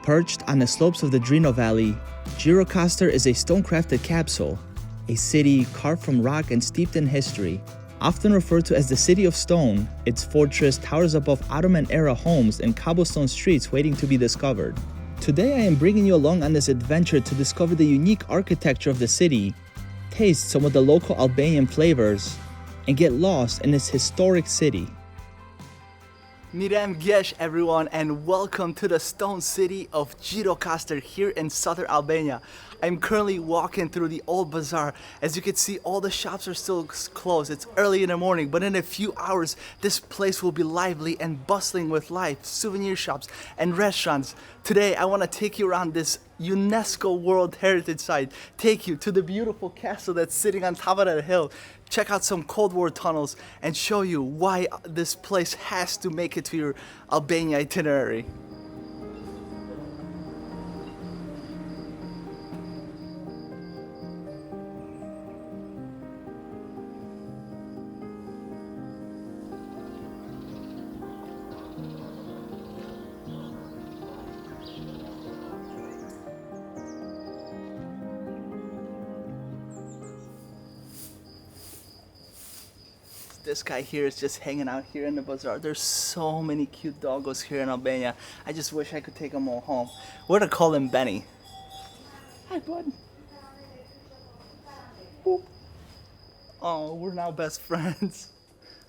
Perched on the slopes of the Drino Valley, Gjirokastër is a stone-crafted capsule, a city carved from rock and steeped in history. Often referred to as the City of Stone, its fortress towers above Ottoman-era homes and cobblestone streets waiting to be discovered. Today I am bringing you along on this adventure to discover the unique architecture of the city, taste some of the local Albanian flavors, and get lost in this historic city. Mirem Gjesh everyone, and welcome to the stone city of Gjirokastër here in southern Albania. I'm currently walking through the Old Bazaar. As you can see, all the shops are still closed. It's early in the morning, but in a few hours this place will be lively and bustling with life, souvenir shops and restaurants. Today I want to take you around this UNESCO World Heritage Site, take you to the beautiful castle that's sitting on top of that hill, check out some Cold War tunnels, and show you why this place has to make it to your Albania itinerary. This guy here is just hanging out here in the bazaar. There's so many cute doggos here in Albania. I just wish I could take them all home. We're gonna call him Benny. Hi, bud. Boop. Oh, we're now best friends.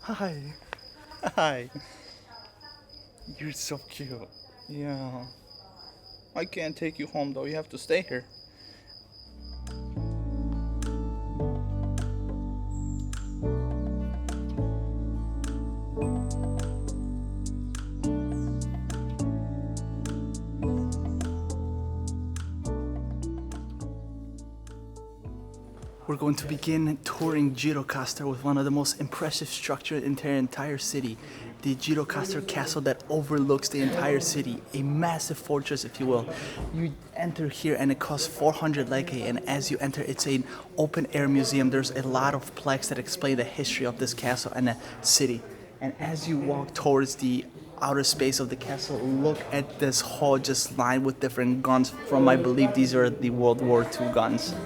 Hi. Hi. You're so cute. Yeah. I can't take you home though. You have to stay here. We're going to begin touring Gjirokastër with one of the most impressive structures in the entire city, the Gjirokastër Castle that overlooks the entire city, a massive fortress if you will. You enter here and it costs 400 leke, and as you enter it's an open air museum. There's a lot of plaques that explain the history of this castle and the city. And as you walk towards the outer space of the castle, look at this hall just lined with different guns from, I believe these are the World War II guns.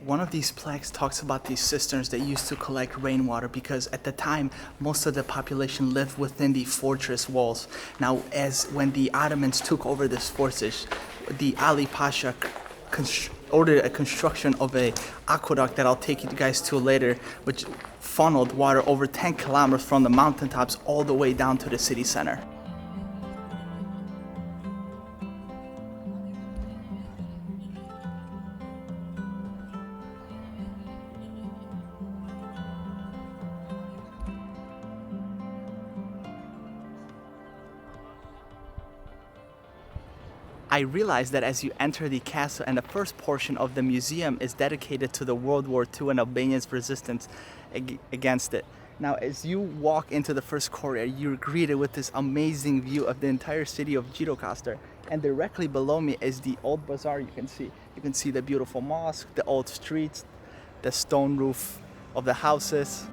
One of these plaques talks about these cisterns that used to collect rainwater because at the time most of the population lived within the fortress walls. Now when the Ottomans took over this fortress, the Ali Pasha ordered a construction of a aqueduct that I'll take you guys to later, which funneled water over 10 kilometers from the mountaintops all the way down to the city center. I realized that as you enter the castle, and the first portion of the museum is dedicated to the World War II and Albania's resistance against it. Now, as you walk into the first corridor, you're greeted with this amazing view of the entire city of Gjirokastër. And directly below me is the Old Bazaar. You can see the beautiful mosque, the old streets, the stone roof of the houses.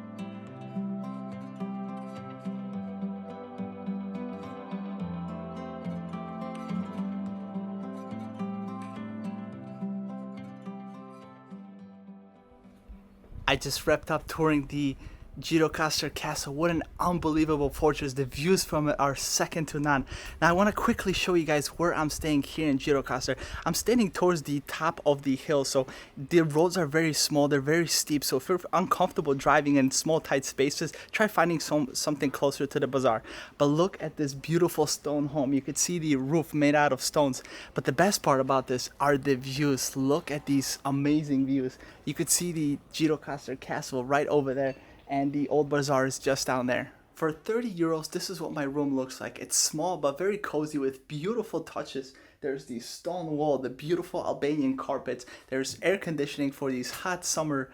I just wrapped up touring the Gjirokastër Castle. What an unbelievable fortress. The views from it are second to none. Now I want to quickly show you guys where I'm staying here in Gjirokastër. I'm standing towards the top of the hill, so the roads are very small, they're very steep, so if you're uncomfortable driving in small tight spaces, try finding something closer to the bazaar. But look at this beautiful stone home. You could see the roof made out of stones, but the best part about this are the views. Look at these amazing views. You could see the Gjirokastër Castle right over there, and the Old Bazaar is just down there. For 30 euros, this is what my room looks like. It's small but very cozy with beautiful touches. There's the stone wall, the beautiful Albanian carpets. There's air conditioning for these hot summer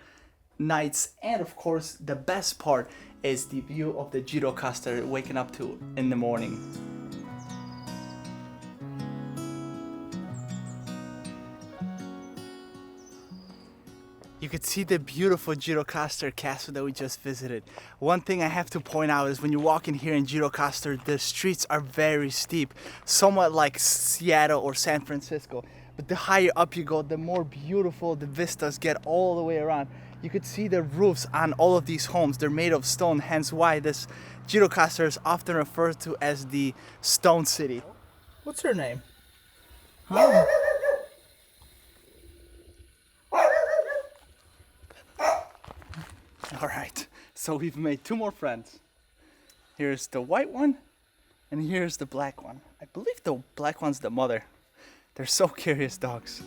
nights. And of course, the best part is the view of the Gjirokastër waking up to in the morning. You could see the beautiful Gjirokastër Castle that we just visited. One thing I have to point out is when you walk in here in Gjirokastër, the streets are very steep, somewhat like Seattle or San Francisco. But the higher up you go, the more beautiful the vistas get all the way around. You could see the roofs on all of these homes. They're made of stone, hence why this Gjirokastër is often referred to as the Stone City. What's her name? Huh? All right, so we've made two more friends. Here's the white one, and here's the black one. I believe the black one's the mother. They're so curious dogs.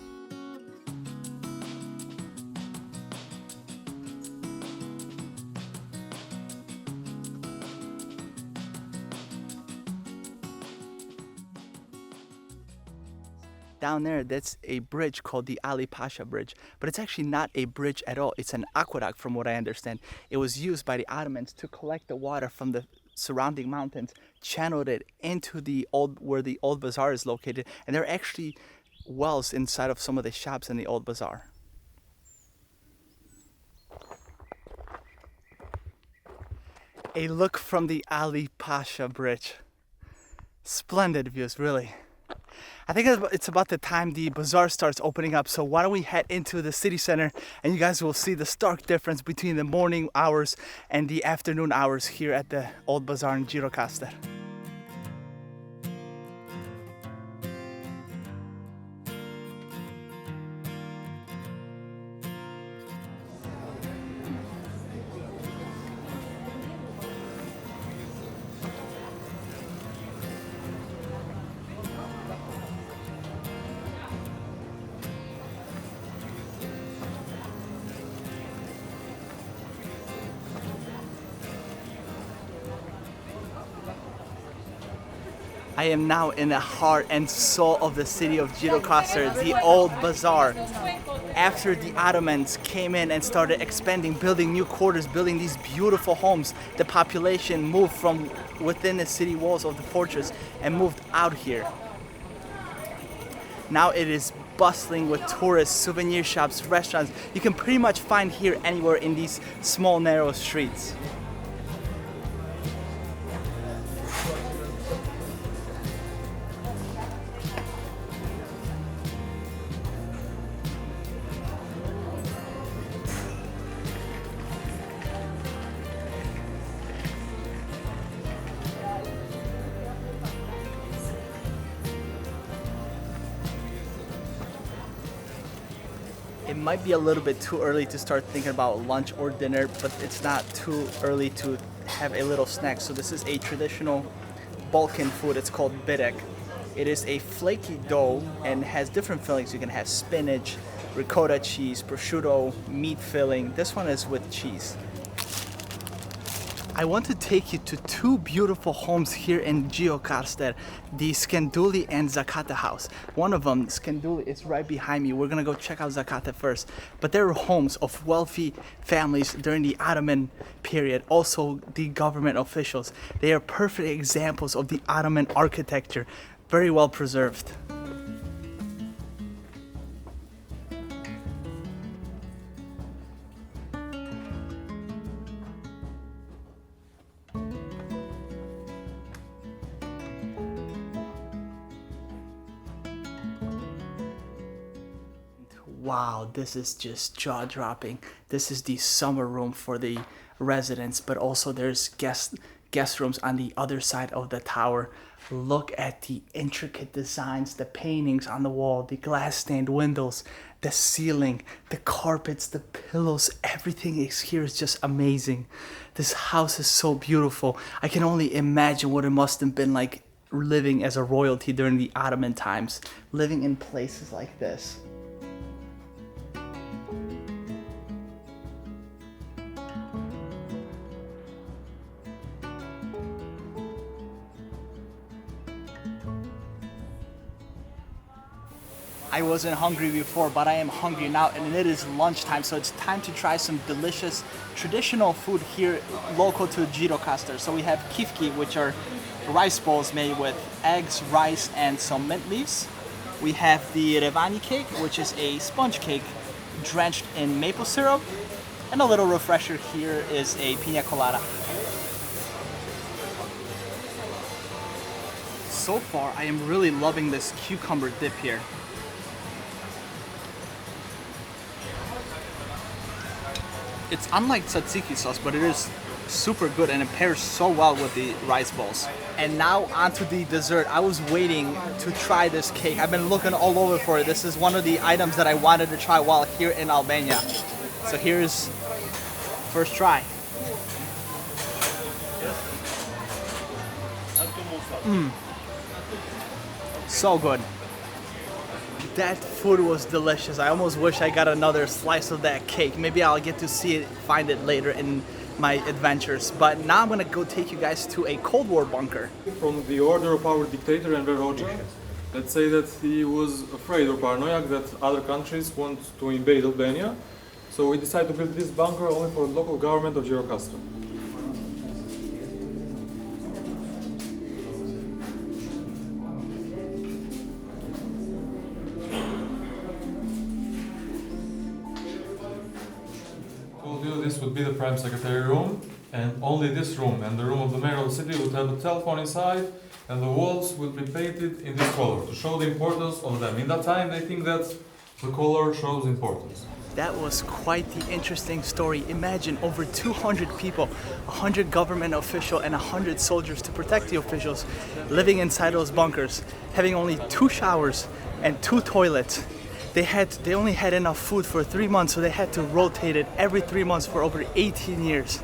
Down there, that's a bridge called the Ali Pasha Bridge, but it's actually not a bridge at all. It's an aqueduct from what I understand. It was used by the Ottomans to collect the water from the surrounding mountains, channeled it into where the Old Bazaar is located, and there are actually wells inside of some of the shops in the Old Bazaar. A look from the Ali Pasha Bridge. Splendid views, really. I think it's about the time the bazaar starts opening up, so why don't we head into the city center and you guys will see the stark difference between the morning hours and the afternoon hours here at the Old Bazaar in Gjirokastër. I am now in the heart and soul of the city of Gjirokastër, the Old Bazaar. After the Ottomans came in and started expanding, building new quarters, building these beautiful homes, the population moved from within the city walls of the fortress and moved out here. Now it is bustling with tourists, souvenir shops, restaurants. You can pretty much find here anywhere in these small, narrow streets. It might be a little bit too early to start thinking about lunch or dinner, but it's not too early to have a little snack. So this is a traditional Balkan food. It's called bidek. It is a flaky dough and has different fillings. You can have spinach, ricotta cheese, prosciutto, meat filling. This one is with cheese. I want to take you to two beautiful homes here in Gjirokastër, the Skenduli and Zakata house. One of them, Skenduli, is right behind me. We're gonna go check out Zakata first. But they were homes of wealthy families during the Ottoman period, also the government officials. They are perfect examples of the Ottoman architecture, very well preserved. Wow, this is just jaw-dropping. This is the summer room for the residents, but also there's guest rooms on the other side of the tower. Look at the intricate designs, the paintings on the wall, the glass-stained windows, the ceiling, the carpets, the pillows, everything is here is just amazing. This house is so beautiful. I can only imagine what it must have been like living as a royalty during the Ottoman times, living in places like this. I wasn't hungry before, but I am hungry now, and it is lunchtime, so it's time to try some delicious traditional food here local to Gjirokastër. So we have kifki, which are rice bowls made with eggs, rice, and some mint leaves. We have the revani cake, which is a sponge cake drenched in maple syrup. And a little refresher here is a pina colada. So far, I am really loving this cucumber dip here. It's unlike tzatziki sauce, but it is super good and it pairs so well with the rice balls. And now onto the dessert. I was waiting to try this cake. I've been looking all over for it. This is one of the items that I wanted to try while here in Albania. So here's first try. So good. That food was delicious. I almost wish I got another slice of that cake. Maybe I'll get to see it, find it later in my adventures. But now I'm gonna go take you guys to a Cold War bunker. From the order of our dictator Enver Hoxha, let's say that he was afraid or paranoid that other countries want to invade Albania. So we decided to build this bunker only for the local government of Gjirokastër. This would be the Prime Secretary room, and only this room and the room of the mayor of the city would have a telephone inside, and the walls would be painted in this color to show the importance of them. In that time, they think that the color shows importance. That was quite the interesting story. Imagine over 200 people, 100 government officials and 100 soldiers to protect the officials living inside those bunkers, having only 2 showers and 2 toilets. They only had enough food for 3 months, so they had to rotate it every 3 months for over 18 years.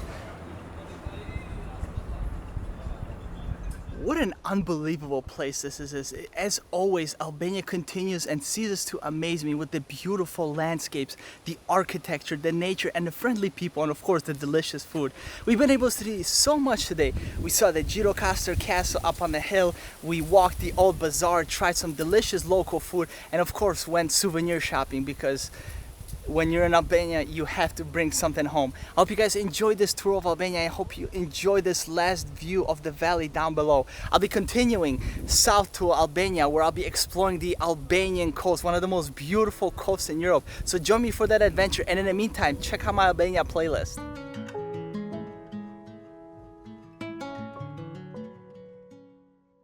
What an unbelievable place this is. As always, Albania continues and ceases to amaze me with the beautiful landscapes, the architecture, the nature, and the friendly people, and of course the delicious food. We've been able to see so much today. We saw the Gjirokastër Castle up on the hill, we walked the Old Bazaar, tried some delicious local food, and of course went souvenir shopping, because when you're in Albania, you have to bring something home. I hope you guys enjoyed this tour of Albania. I hope you enjoyed this last view of the valley down below. I'll be continuing south to Albania, where I'll be exploring the Albanian coast, one of the most beautiful coasts in Europe. So join me for that adventure. And in the meantime, check out my Albania playlist.